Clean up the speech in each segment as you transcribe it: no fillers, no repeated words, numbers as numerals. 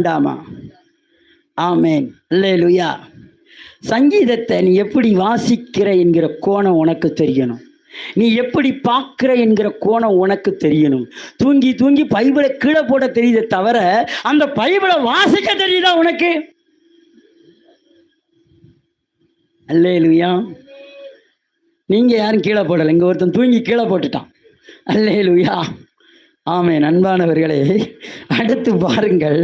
வேண்டாமா? ஆமேன், அல்லேலூயா. சங்கீதத்தை நீ எப்படி வாசிக்கிற என்கிற கோணம் உனக்கு தெரியணும். நீ எப்படி பார்க்கிற என்கிற கோணம் உனக்கு தெரியணும். தூங்கி தூங்கி பைபிளை கீழே போட தெரியுதே தவிர அந்த பைபிளை வாசிக்க தெரியுதா உனக்கு? அல்லேலூயா. நீங்க யாரும் கீழே போடலை, இங்க ஒருத்தன் தூங்கி கீழே போட்டுட்டான். அல்லேலூயா. ஆமென். அன்பானவர்களே, அடுத்து பாருங்கள்,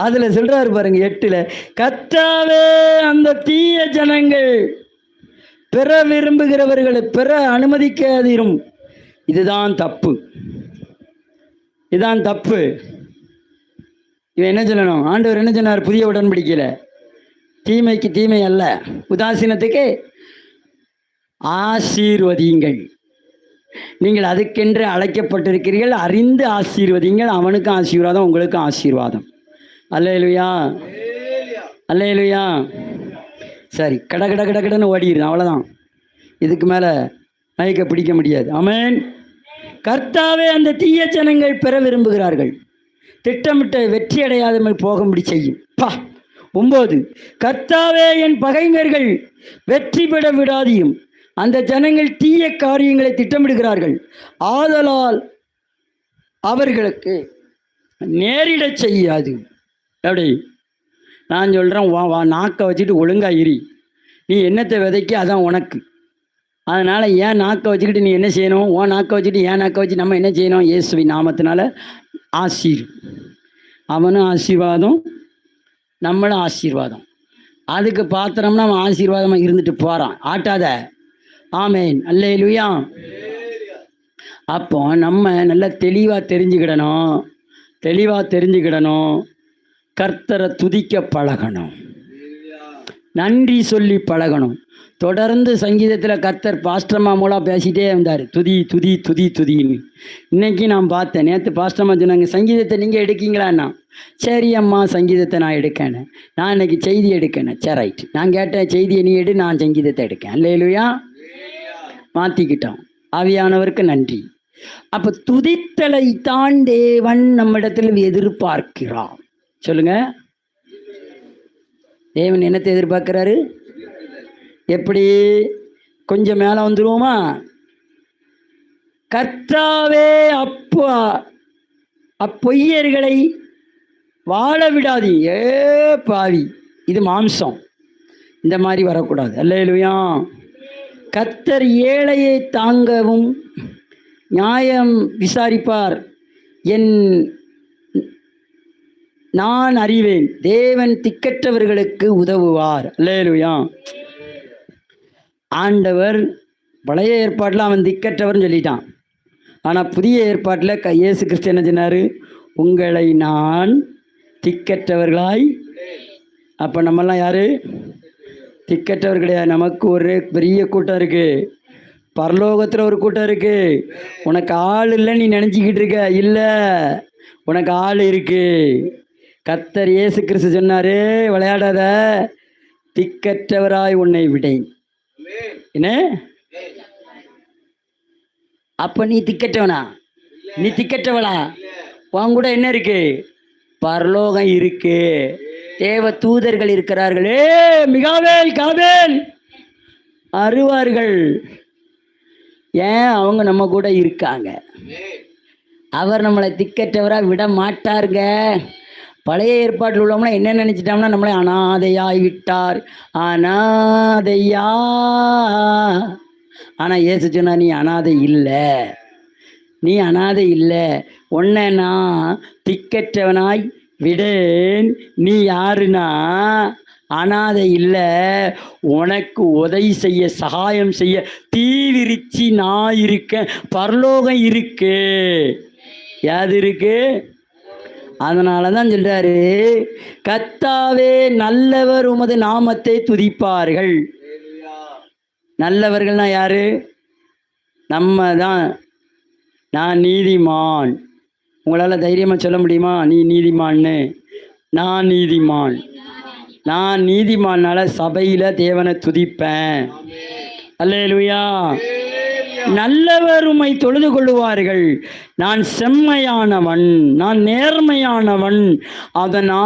அதுல சொல்றாரு பாருங்க 8ல், கர்த்தாவே அந்த தீய ஜனங்கள் பெற விரும்புகிறவர்களை பெற அனுமதிக்காதீரும். இதுதான் தப்பு, இதுதான் தப்பு. இவன் என்ன சொல்லணும்? ஆண்டவர் என்ன சொன்னார் புதிய உடன்படிக்கையில? தீமைக்கு தீமை அல்ல, உதாசீனத்துக்கு ஆசீர்வதியுங்கள். நீங்கள் அதுக்கென்று அழைக்கப்பட்டிருக்கிறீர்கள், அறிந்து ஆசீர்வதிங்கள். அவனுக்கும் ஆசீர்வாதம், உங்களுக்கும் ஆசீர்வாதம். அல்லேலூயா, அல்லேலூயா. சரி, கட கட கட கடன்னு ஓடிடுது, அவ்வளோதான். இதுக்கு மேலே மயக்க பிடிக்க முடியாது. ஆமென். கர்த்தாவே அந்த தீய ஜனங்கள் பெற விரும்புகிறார்கள், திட்டமிட்ட வெற்றி அடையாமல் போகும்படி செய்யும். 9, கர்த்தாவே என் பகைஞர்கள் வெற்றி பெற விடாதியும். அந்த ஜனங்கள் தீய காரியங்களை திட்டமிடுகிறார்கள், ஆதலால் அவர்களுக்கு நேரிட செய்யாது. அப்படி நான் சொல்கிறேன், வா நாக்கை வச்சுட்டு ஒழுங்கா இரி. நீ என்னத்தை விதைக்க அதான் உனக்கு. அதனால் ஏன் நாக்கை வச்சுக்கிட்டு நீ என்ன செய்யணும்? உன் நாக்கை வச்சுட்டு ஏன் நாக்கை வச்சு நம்ம என்ன செய்யணும்? இயேசுவின் நாமத்தினால அவனும் ஆசீர்வாதம், நம்மளும் ஆசீர்வாதம். அதுக்கு பாத்திரம்னா அவன் ஆசீர்வாதமாக இருந்துட்டு போகிறான், ஆட்டாத. ஆமேன், அல்லேலூயா. அப்போ நம்ம நல்லா தெளிவாக தெரிஞ்சுக்கிடணும். கர்த்தரை துதிக்க பழகணும், நன்றி சொல்லி பழகணும். தொடர்ந்து சங்கீதத்தில் கர்த்தர் பாஸ்டர்மா மூலம் பேசிகிட்டே இருந்தார், துதி துதி துதி துதின்னு. இன்னைக்கு நான் பார்த்தேன், நேற்று பாஸ்டர்மா சொன்னாங்க, சங்கீதத்தை நீங்கள் எடுக்கீங்களாண்ணா? சரி அம்மா, சங்கீதத்தை நான் எடுக்கேன்னு. நான் இன்னைக்கு செய்தி எடுக்கேன்னு. சரி, ரைட். நான் கேட்டேன், செய்தியை நீ எடு, நான் சங்கீதத்தை எடுக்கேன். அல்லேலூயா. மாற்றிக்கிட்டோம். ஆவியானவருக்கு நன்றி. அப்போ துதித்தலை தான் தேவன் நம்மிடத்தில் எதிர்பார்க்கிறார். சொல்லுங்க, தேவன் என்னத்தை எதிர்பார்க்கிறாரு? எப்படி? கொஞ்சம் மேலே வந்துருவோமா? கர்த்தாவே அப்பொய்யர்களை வாழ விடாது. பாவி, இது மாம்சம், இந்த மாதிரி வரக்கூடாது. அல்லேலூயா. கர்த்தர் ஏழையை தாங்கவும் நியாயம் விசாரிப்பார், நான் அறிவேன். தேவன் திக்கற்றவர்களுக்கு உதவுவார். அல்லேலூயா. ஆண்டவர் பழைய ஏற்பாட்டில் அவன் திக்கற்றவர்னு சொல்லிட்டான். ஆனால் புதிய ஏற்பாட்டில் இயேசு கிறிஸ்து என்ன சொன்னார்? உங்களை நான் திக்கற்றவர்களாய். அப்போ நம்மெல்லாம் யார்? திக்கற்றவர் கிடையாது. நமக்கு ஒரு பெரிய கூட்டம் இருக்குது, பரலோகத்தில் ஒரு கூட்டம் இருக்குது. உனக்கு ஆள் இல்லை நீ நினச்சிக்கிட்டு இருக்க, இல்லை, உனக்கு ஆள் இருக்குது. கர்த்தர் இயேசு கிறிஸ்து சொன்னார், விளையாடாத, திக்கற்றவராய் உன்னை விடேன். என்ன? அப்போ நீ திக்கற்றவனா? நீ திக்கற்றவளா? உன் கூட என்ன இருக்கு? பரலோகம் இருக்கு, தேவ தூதர்கள் இருக்கிறார்கள். மிகாவேல் காவேல் அருவார்கள். ஏன்? அவங்க நம்ம கூட இருக்காங்க. அவர் நம்மளை திக்கற்றவராக விட மாட்டாருங்க. பழைய ஏற்பாட்டில் உள்ளவங்களாம் என்ன நினச்சிட்டோம்னா நம்மளை அனாதையாய் விட்டார், அனாதையா. ஆனால் இயேசு சொன்னா, நீ அனாதை இல்லை, நீ அனாதை இல்லை, உன்னை நான் திக்கற்றவனாய் விடேன். நீ யாருன்னா அனாதை இல்லை, உனக்கு உதவி செய்ய, சகாயம் செய்ய தீவிரிச்சு நான் இருக்கேன். பரலோகம் இருக்கு. யாது இருக்கு? அதனால தான் சொல்றாரு, கர்த்தாவே நல்லவர், உமது நாமத்தை துதிப்பார்கள். நல்லவர்கள்னா யாரு? நம்ம தான். நான் நீதிமான். உங்களால் தைரியமாக சொல்ல முடியுமா நீ நீதிமான்னு? நான் நீதிமான். நான் நீதிமானால சபையில் தேவனை துதிப்பேன். அல்லேலூயா. நல்லவர் உம்மை தொழுது கொள்ளுவார்கள். நான் செம்மையானவன், நான் நேர்மையானவன், அதனால்